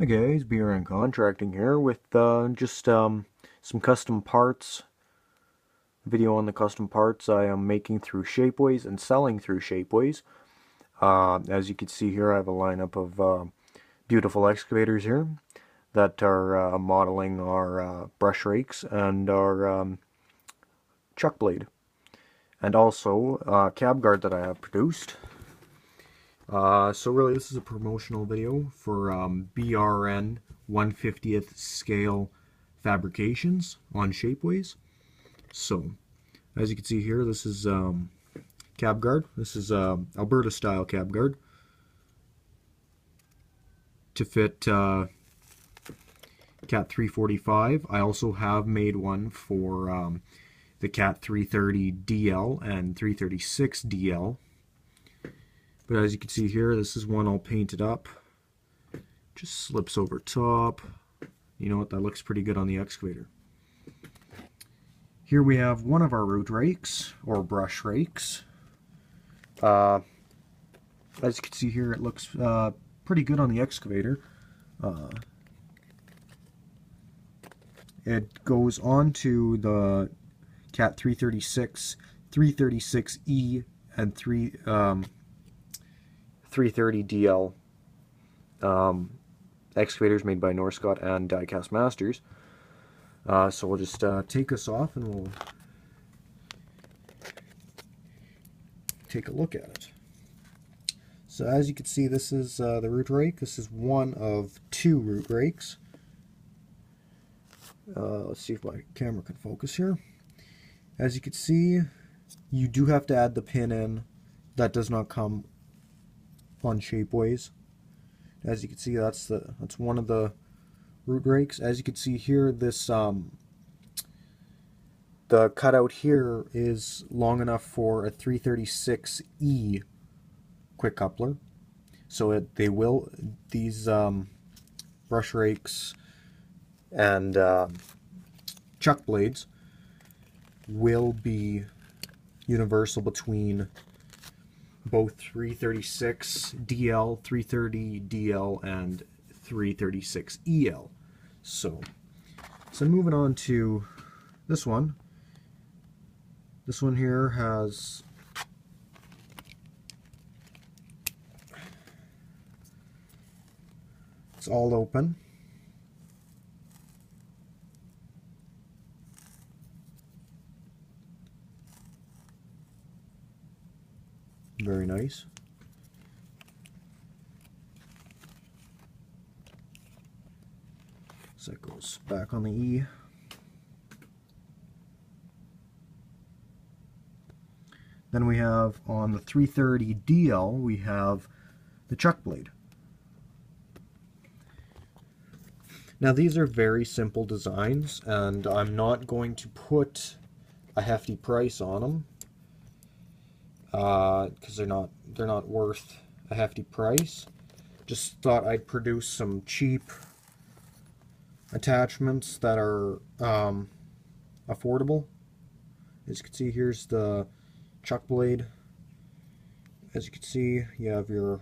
Hi guys, BRN Contracting here with just some custom parts. Video on the custom parts I am making through Shapeways and selling through Shapeways. As you can see here, I have a lineup of beautiful excavators here that are modeling our brush rakes and our chuck blade, and also a cab guard that I have produced. So really this is a promotional video for BRN 1/50th scale fabrications on Shapeways. So as you can see here, this is cab guard. This is Alberta style cab guard to fit Cat 345. I also have made one for the Cat 330 DL and 336 DL. But as you can see here, this is one all painted up. Just slips over top. You know what, that looks pretty good on the excavator. Here we have one of our root rakes, or brush rakes. As you can see here, it looks pretty good on the excavator. It goes onto the Cat 336, 336E, and 330 DL excavators made by Norscot and Diecast Masters. So we'll just take this off and we'll take a look at it. So as you can see, this is the root rake. This is one of two root rakes. Let's see if my camera can focus here. As you can see, you do have to add the pin in. That does not come on Shapeways. As you can see, that's one of the root rakes. As you can see here, this the cutout here is long enough for a 336E quick coupler. So these brush rakes and chuck blades will be universal between both 336 DL, 330 DL, and 336 EL. So moving on to this one. This one here has it's all open. Very nice. So that goes back on the E. Then we have on the 330 DL, we have the chuck blade. Now these are very simple designs, and I'm not going to put a hefty price on them because they're not worth a hefty price. Just thought I'd produce some cheap attachments that are affordable. As you can see, here's the chuck blade. As you can see, you have your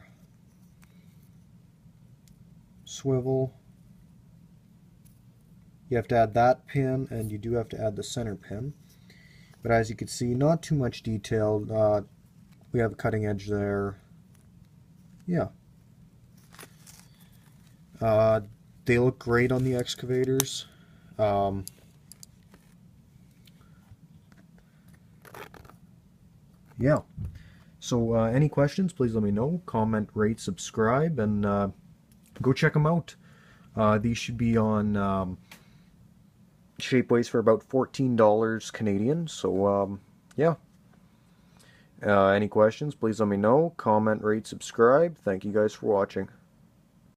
swivel. You have to add that pin, and you do have to add the center pin. But as you can see, not too much detail. We have a cutting edge there. Yeah. They look great on the excavators. Yeah. So any questions, please let me know. Comment, rate, subscribe, and go check them out. These should be on Shapeways for about $14 Canadian. So yeah. Any questions, please let me know. Comment, rate, subscribe. Thank you guys for watching.